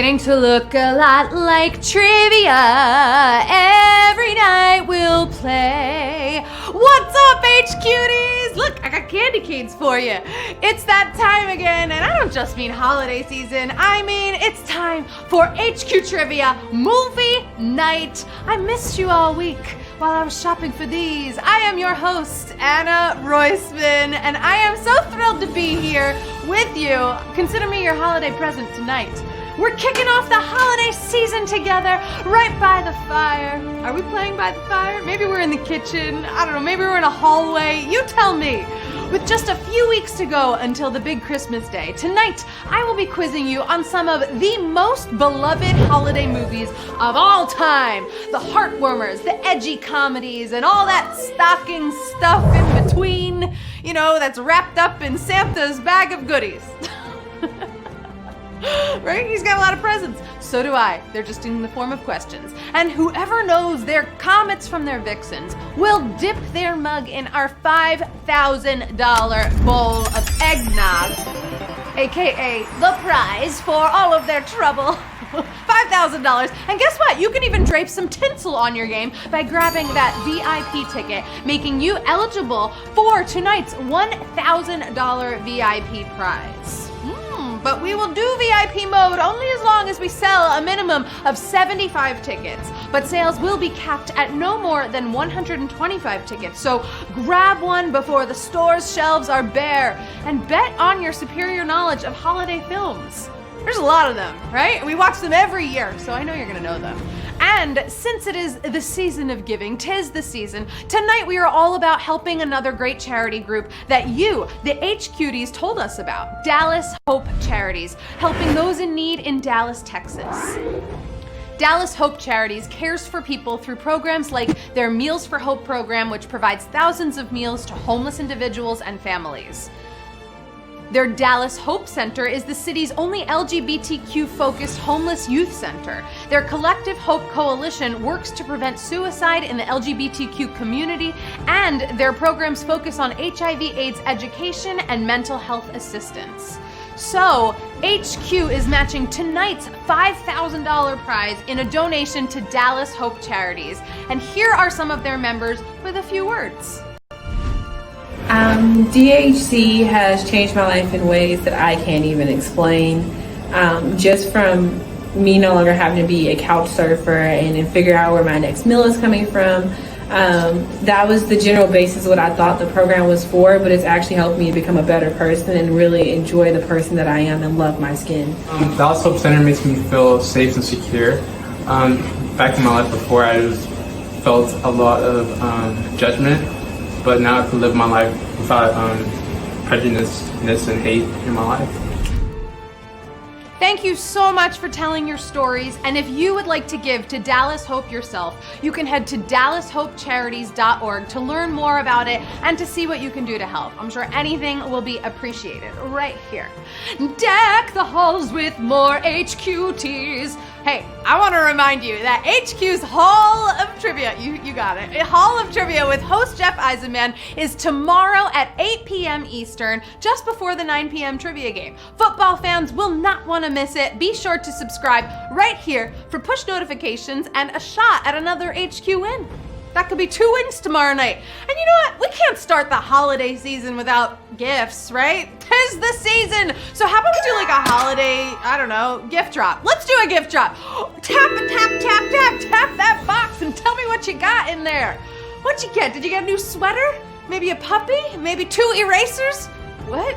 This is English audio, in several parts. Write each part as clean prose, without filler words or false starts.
Getting to look a lot like trivia. Every night we'll play. What's up, H-Cuties? Look, I got candy canes for you. It's that time again, and I don't just mean holiday season. I mean, it's time for HQ Trivia Movie Night. I missed you all week while I was shopping for these. I am your host, Anna Roisman, and I am so thrilled to be here with you. Consider me your holiday present tonight. We're kicking off the holiday season together right by the fire. Are we playing by the fire? Maybe we're in the kitchen. I don't know, maybe we're in a hallway. You tell me. With just a few weeks to go until the big Christmas day, tonight I will be quizzing you on some of the most beloved holiday movies of all time. The heartwarmers, the edgy comedies, and all that stocking stuff in between, you know, that's wrapped up in Santa's bag of goodies. Right? He's got a lot of presents. So do I. They're just in the form of questions. And whoever knows their comets from their vixens will dip their mug in our $5,000 bowl of eggnog, aka the prize for all of their trouble. $5,000. And guess what? You can even drape some tinsel on your game by grabbing that VIP ticket, making you eligible for tonight's $1,000 VIP prize. But we will do VIP mode only as long as we sell a minimum of 75 tickets. But sales will be capped at no more than 125 tickets. So grab one before the store's shelves are bare and bet on your superior knowledge of holiday films. There's a lot of them, right? We watch them every year, so I know you're gonna know them. And since it is the season of giving, 'tis the season, tonight we are all about helping another great charity group that you, the H-Cuties, told us about. Dallas Hope Charities, helping those in need in Dallas, Texas. Dallas Hope Charities cares for people through programs like their Meals for Hope program, which provides thousands of meals to homeless individuals and families. Their Dallas Hope Center is the city's only LGBTQ-focused homeless youth center. Their Collective Hope Coalition works to prevent suicide in the LGBTQ community, and their programs focus on HIV/AIDS education and mental health assistance. So, HQ is matching tonight's $5,000 prize in a donation to Dallas Hope Charities. And here are some of their members with a few words. DHC has changed my life in ways that I can't even explain. Just from me no longer having to be a couch surfer and figure out where my next meal is coming from. That was the general basis of what I thought the program was for, but it's actually helped me become a better person and really enjoy the person that I am and love my skin. Dallas Hope Center makes me feel safe and secure. Back in my life before, I just felt a lot of judgment. But now I can live my life without prejudice and hate in my life. Thank you so much for telling your stories. And if you would like to give to Dallas Hope yourself, you can head to dallashopecharities.org to learn more about it and to see what you can do to help. I'm sure anything will be appreciated right here. Deck the halls with more HQTs. Hey, I want to remind you that HQ's Hall of Trivia, you got it, Hall of Trivia with host Jeff Eisenman is tomorrow at 8 p.m. Eastern, just before the 9 p.m. trivia game. Football fans will not want to miss it. Be sure to subscribe right here for push notifications and a shot at another HQ win. That could be 2 wins tomorrow night. And you know what? We can't start the holiday season without gifts, right? 'Tis the season. So how about we do like a holiday, I don't know, gift drop? Let's do a gift drop. Tap and tap, tap, tap, tap that box and tell me what you got in there. What'd you get? Did you get a new sweater? Maybe a puppy? Maybe 2 erasers? What?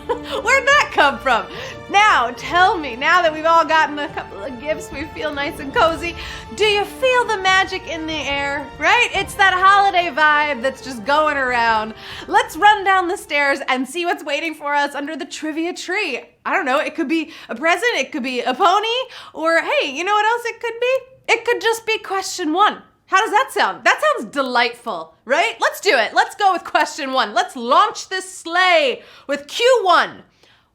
Where'd that come from? Now, tell me, now that we've all gotten a couple of gifts, we feel nice and cozy, do you feel the magic in the air, right? It's that holiday vibe that's just going around. Let's run down the stairs and see what's waiting for us under the trivia tree. I don't know, it could be a present, it could be a pony, or hey, you know what else it could be? It could just be question 1. How does that sound? That sounds delightful, right? Let's do it. Let's go with question 1. Let's launch this sleigh with Q1.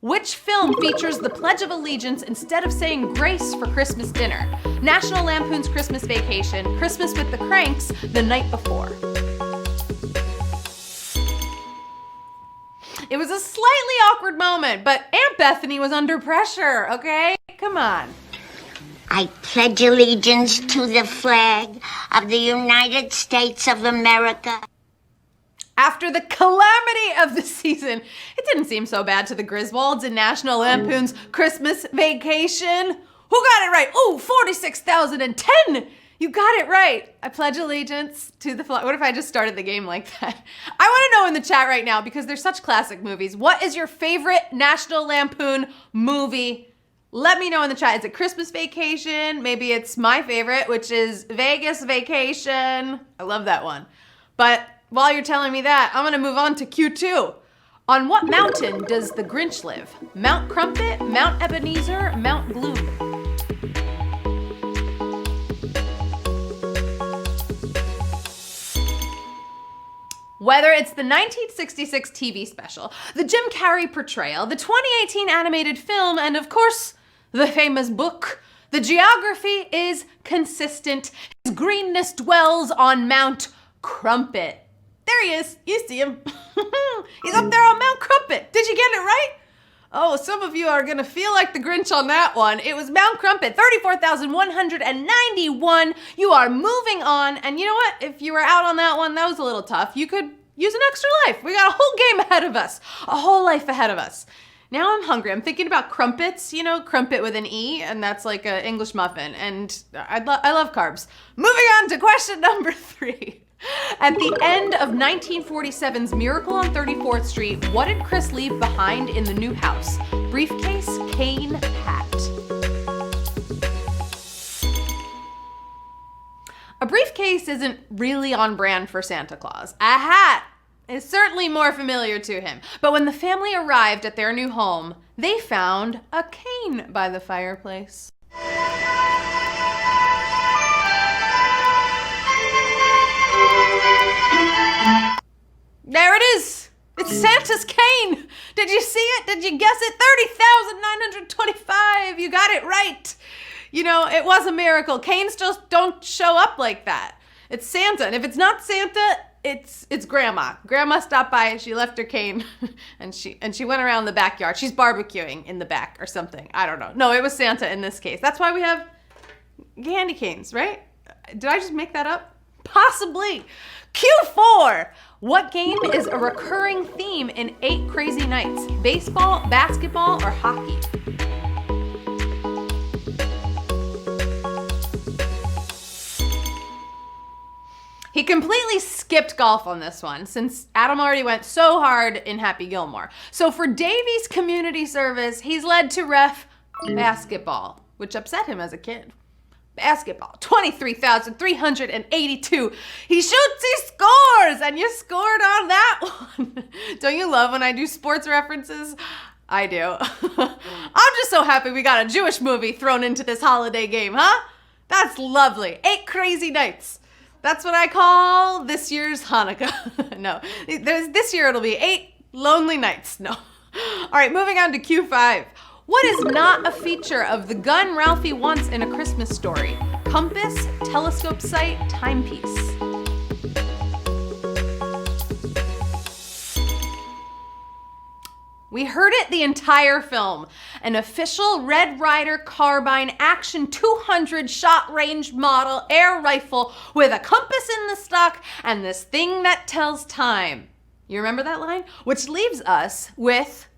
Which film features the Pledge of Allegiance instead of saying grace for Christmas dinner? National Lampoon's Christmas Vacation, Christmas with the Cranks, The Night Before. It was a slightly awkward moment, but Aunt Bethany was under pressure, okay? Come on. I pledge allegiance to the flag of the United States of America. After the calamity of the season, it didn't seem so bad to the Griswolds in National Lampoon's Christmas Vacation. Who got it right? Ooh, 46,010! You got it right. I pledge allegiance to the flag. What if I just started the game like that? I want to know in the chat right now, because they're such classic movies, what is your favorite National Lampoon movie? Let me know in the chat. Is it Christmas Vacation? Maybe it's my favorite, which is Vegas Vacation. I love that one. But while you're telling me that, I'm gonna move on to Q2. On what mountain does the Grinch live? Mount Crumpet, Mount Ebenezer, Mount Gloom? Whether it's the 1966 TV special, the Jim Carrey portrayal, the 2018 animated film, and of course, the famous book, the geography is consistent. His greenness dwells on Mount Crumpet. There he is. You see him. He's up there on Mount Crumpet. Did you get it right? Oh, some of you are gonna feel like the Grinch on that one. It was Mount Crumpet, 34,191. You are moving on. And you know what? If you were out on that one, that was a little tough. You could use an extra life. We got a whole game ahead of us. A whole life ahead of us. Now I'm hungry. I'm thinking about crumpets, you know, crumpet with an E, and that's like an English muffin. And I love carbs. Moving on to question number 3. At the end of 1947's Miracle on 34th Street, what did Kris leave behind in the new house? Briefcase, cane, hat. A briefcase isn't really on brand for Santa Claus. A hat is certainly more familiar to him. But when the family arrived at their new home, they found a cane by the fireplace. There it is. It's Santa's cane. Did you see it? Did you guess it? 30,925. You got it right. You know, it was a miracle. Canes just don't show up like that. It's Santa. And if it's not Santa, it's Grandma. Grandma stopped by, she left her cane, and she went around the backyard. She's barbecuing in the back or something. I don't know. No, it was Santa in this case. That's why we have candy canes, right? Did I just make that up? Possibly. Q4. What game is a recurring theme in 8 Crazy Nights? Baseball, basketball, or hockey? He completely skipped golf on this one since Adam already went so hard in Happy Gilmore. So for Davy's community service, he's led to ref basketball, which upset him as a kid. Basketball, 23,382. He shoots, he scores, and you scored on that one. Don't you love when I do sports references? I do. I'm just so happy we got a Jewish movie thrown into this holiday game, huh? That's lovely. 8 Crazy Nights. That's what I call this year's Hanukkah. No, this year it'll be 8 Lonely Nights. No. All right, moving on to Q5. What is not a feature of the gun Ralphie wants in A Christmas Story? Compass, telescope sight, timepiece. We heard it the entire film. An official Red Ryder carbine action 200 shot range model air rifle with a compass in the stock and this thing that tells time. You remember that line? Which leaves us with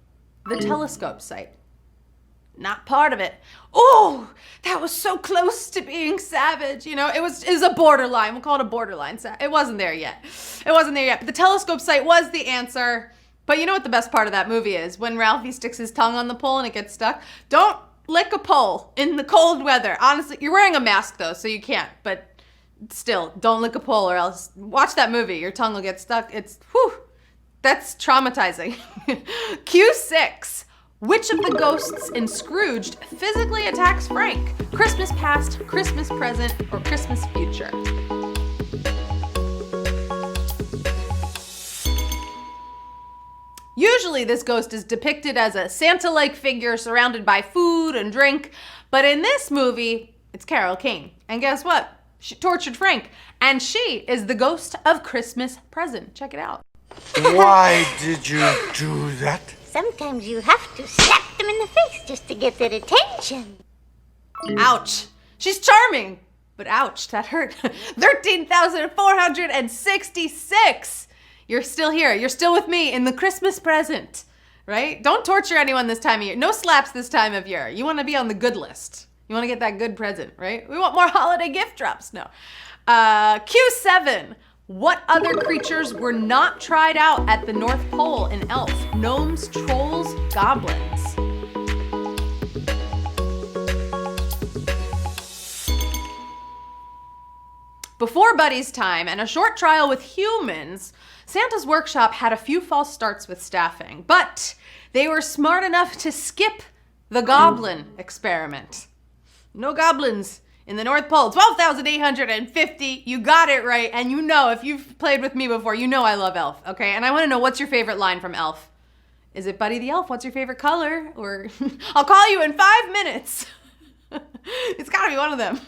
the telescope sight. Not part of it. Oh, that was so close to being savage. You know, it was a borderline. We'll call it a borderline. It wasn't there yet. It wasn't there yet. But the telescope sight was the answer. But you know what the best part of that movie is? When Ralphie sticks his tongue on the pole and it gets stuck. Don't lick a pole in the cold weather. Honestly, you're wearing a mask though, so you can't. But still, don't lick a pole or else watch that movie. Your tongue will get stuck. It's, whew, that's traumatizing. Q6. Which of the ghosts in Scrooged physically attacks Frank? Christmas past, Christmas present, or Christmas future? Usually this ghost is depicted as a Santa-like figure surrounded by food and drink, but in this movie, it's Carol King. And guess what? She tortured Frank, and she is the ghost of Christmas present. Check it out. Why did you do that? Sometimes you have to slap them in the face just to get their attention. Ouch. She's charming, but ouch, that hurt. 13,466. You're still here. You're still with me in the Christmas present, right? Don't torture anyone this time of year. No slaps this time of year. You want to be on the good list. You want to get that good present, right? We want more holiday gift drops. No. Q7. What other creatures were not tried out at the North Pole in Elf? Gnomes, trolls, goblins. Before Buddy's time and a short trial with humans, Santa's workshop had a few false starts with staffing, but they were smart enough to skip the goblin experiment. No goblins in the North Pole. 12,850. You got it right. And you know, if you've played with me before, you know I love Elf, okay? And I want to know, what's your favorite line from Elf? Is it Buddy the Elf? What's your favorite color? Or I'll call you in 5 minutes. It's got to be one of them.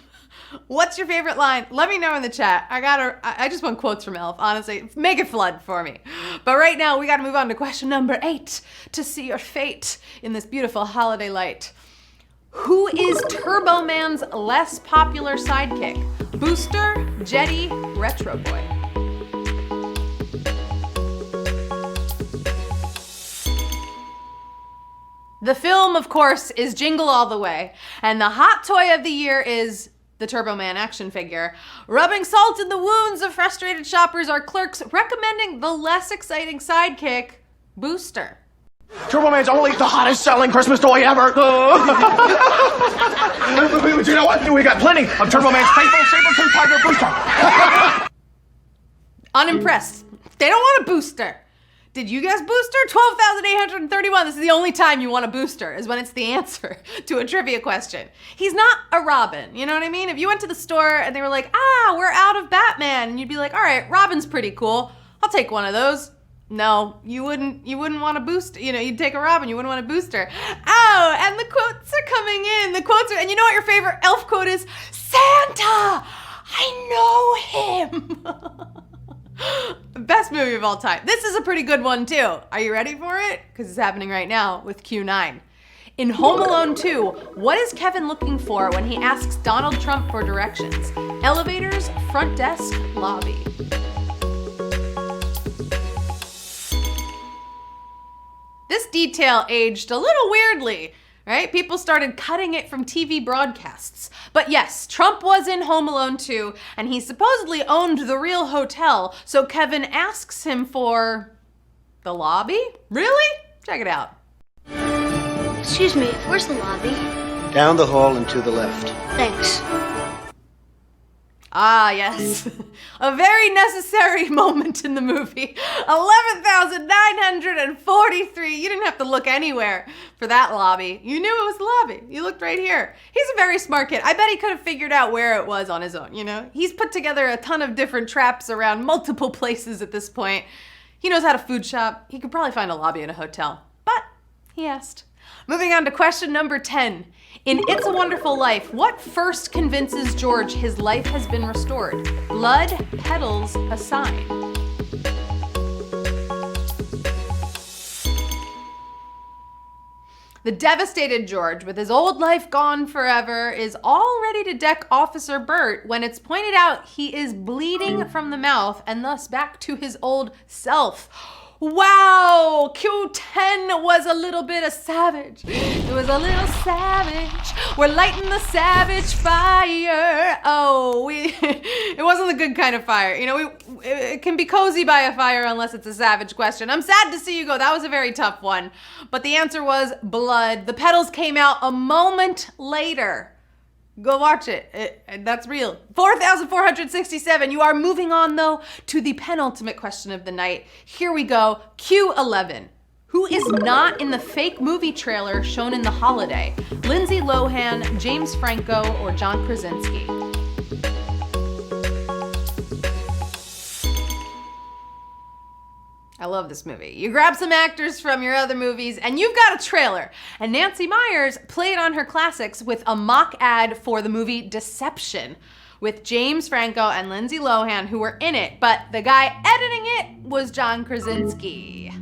What's your favorite line? Let me know in the chat. I just want quotes from Elf, honestly. Make it flood for me. But right now, we got to move on to question number 8 to see your fate in this beautiful holiday light. Who is Turbo Man's less popular sidekick? Booster, Jetty, Retro Boy. The film, of course, is Jingle All the Way, and the hot toy of the year is the Turbo Man action figure. Rubbing salt in the wounds of frustrated shoppers are clerks recommending the less exciting sidekick, Booster. Turbo Man's only the hottest selling Christmas toy ever. You know what? We got plenty of Turbo Man's faithful saber-tooth tiger Booster. Unimpressed. They don't want a booster. Did you guess booster? 12,831. This is the only time you want a booster, is when it's the answer to a trivia question. He's not a Robin, you know what I mean? If you went to the store and they were like, we're out of Batman, and you'd be like, all right, Robin's pretty cool. I'll take one of those. No, you wouldn't want a booster. You know, you'd take a Robin, you wouldn't want a booster. Oh, and the quotes are coming in. And you know what your favorite Elf quote is? Santa! I know him! Best movie of all time. This is a pretty good one too. Are you ready for it? Because it's happening right now with Q9. In Home Alone 2, what is Kevin looking for when he asks Donald Trump for directions? Elevators, front desk, lobby. This detail aged a little weirdly, right? People started cutting it from TV broadcasts. But yes, Trump was in Home Alone 2, and he supposedly owned the real hotel, so Kevin asks him for the lobby? Really? Check it out. Excuse me, where's the lobby? Down the hall and to the left. Thanks. Ah, yes. A very necessary moment in the movie. 11,943. You didn't have to look anywhere for that lobby. You knew it was the lobby. You looked right here. He's a very smart kid. I bet he could have figured out where it was on his own, you know? He's put together a ton of different traps around multiple places at this point. He knows how to food shop. He could probably find a lobby in a hotel. But he asked. Moving on to question number 10. In It's a Wonderful Life, what first convinces George his life has been restored? Blood, petals, a sign. The devastated George, with his old life gone forever, is all ready to deck Officer Burt when it's pointed out he is bleeding from the mouth and thus back to his old self. Wow, Q10 was a little bit of savage. It was a little savage. We're lighting the savage fire. Oh, it wasn't the good kind of fire. You know, it can be cozy by a fire unless it's a savage question. I'm sad to see you go. That was a very tough one. But the answer was blood. The petals came out a moment later. Go watch it. That's real. 4,467. You are moving on, though, to the penultimate question of the night. Here we go. Q11. Who is not in the fake movie trailer shown in The Holiday? Lindsay Lohan, James Franco, or John Krasinski? I love this movie. You grab some actors from your other movies and you've got a trailer. And Nancy Meyers played on her classics with a mock ad for the movie Deception with James Franco and Lindsay Lohan, who were in it, but the guy editing it was John Krasinski.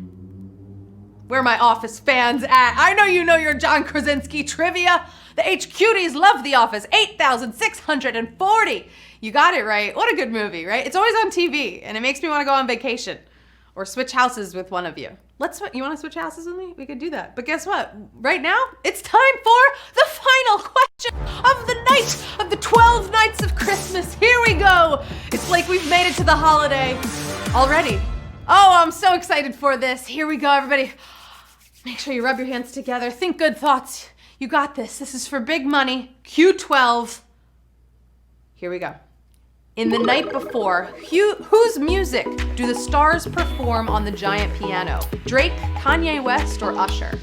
Where are my Office fans at? I know you know your John Krasinski trivia. The HQDs love The Office. 8,640. You got it right. What a good movie, right? It's always on TV, and it makes me want to go on vacation or switch houses with one of you. You want to switch houses with me? We could do that. But guess what? Right now, it's time for the final question of the night of the 12 nights of Christmas. Here we go. It's like we've made it to the holiday already. Oh, I'm so excited for this. Here we go, everybody. Make sure you rub your hands together. Think good thoughts. You got this. This is for big money. Q12. Here we go. In the night before, whose music do the stars perform on the giant piano? Drake, Kanye West, or Usher?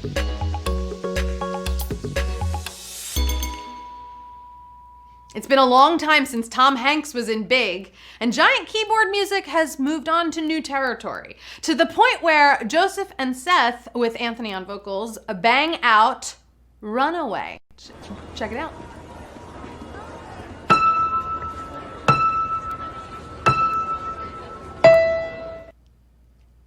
It's been a long time since Tom Hanks was in Big, and giant keyboard music has moved on to new territory, to the point where Joseph and Seth, with Anthony on vocals, bang out Runaway. Check it out.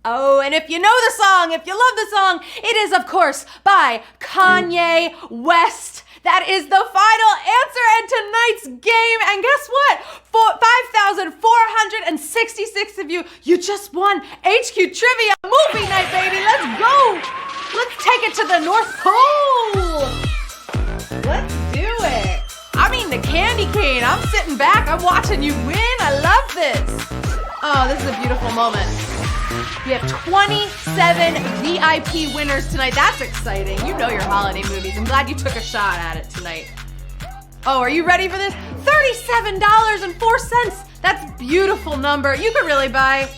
Oh, and if you know the song, if you love the song, it is, of course, by Kanye West. That is the final answer in tonight's game. And guess what? 5,466 of you just won HQ Trivia Movie Night, baby. Let's go. Let's take it to the North Pole. Let's do it. I mean, the candy cane. I'm sitting back. I'm watching you win. I love this. Oh, this is a beautiful moment. We have 27 VIP winners tonight. That's exciting. You know your holiday movies. I'm glad you took a shot at it tonight. Oh, are you ready for this? $37.04. That's a beautiful number. You could buy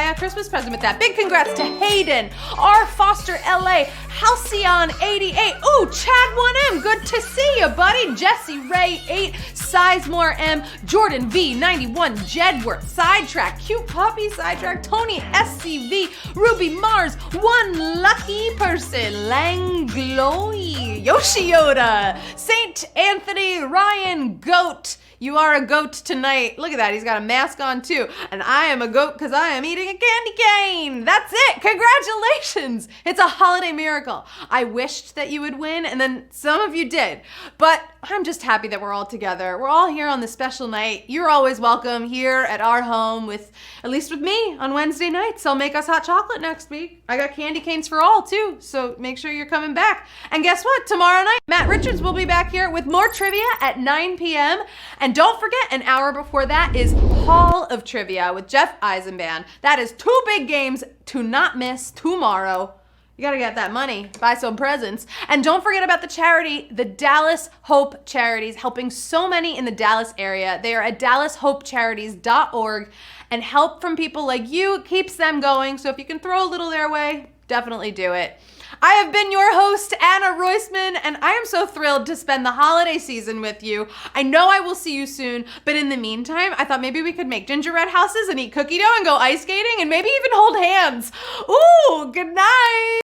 a Christmas present with that. Big congrats to Hayden, R. Foster LA, Halcyon 88. Ooh, Chad 1M, good to see you, buddy. Jesse Ray 8, Sizemore M, Jordan V 91, Jedworth, Sidetrack, Cute Puppy Sidetrack, Tony SCV, Ruby Mars, One Lucky Person, Langloy, Yoshioda, Saint Anthony, Ryan Goat. You are a goat tonight. Look at that, he's got a mask on too. And I am a goat because I am eating a candy cane. That's it, congratulations. It's a holiday miracle. I wished that you would win, and then some of you did. But I'm just happy that we're all together. We're all here on this special night. You're always welcome here at our home at least with me on Wednesday nights. I'll make us hot chocolate next week. I got candy canes for all too, so make sure you're coming back. And guess what? Tomorrow night, Matt Richards will be back here with more trivia at 9 p.m. And don't forget, an hour before that is Hall of Trivia with Jeff Eisenband. That is 2 big games to not miss tomorrow. You gotta get that money, buy some presents. And don't forget about the charity, the Dallas Hope Charities, helping so many in the Dallas area. They are at dallashopecharities.org, and help from people like you keeps them going. So if you can throw a little their way, definitely do it. I have been your host, Anna Roisman, and I am so thrilled to spend the holiday season with you. I know I will see you soon, but in the meantime, I thought maybe we could make gingerbread houses and eat cookie dough and go ice skating and maybe even hold hands. Ooh, good night.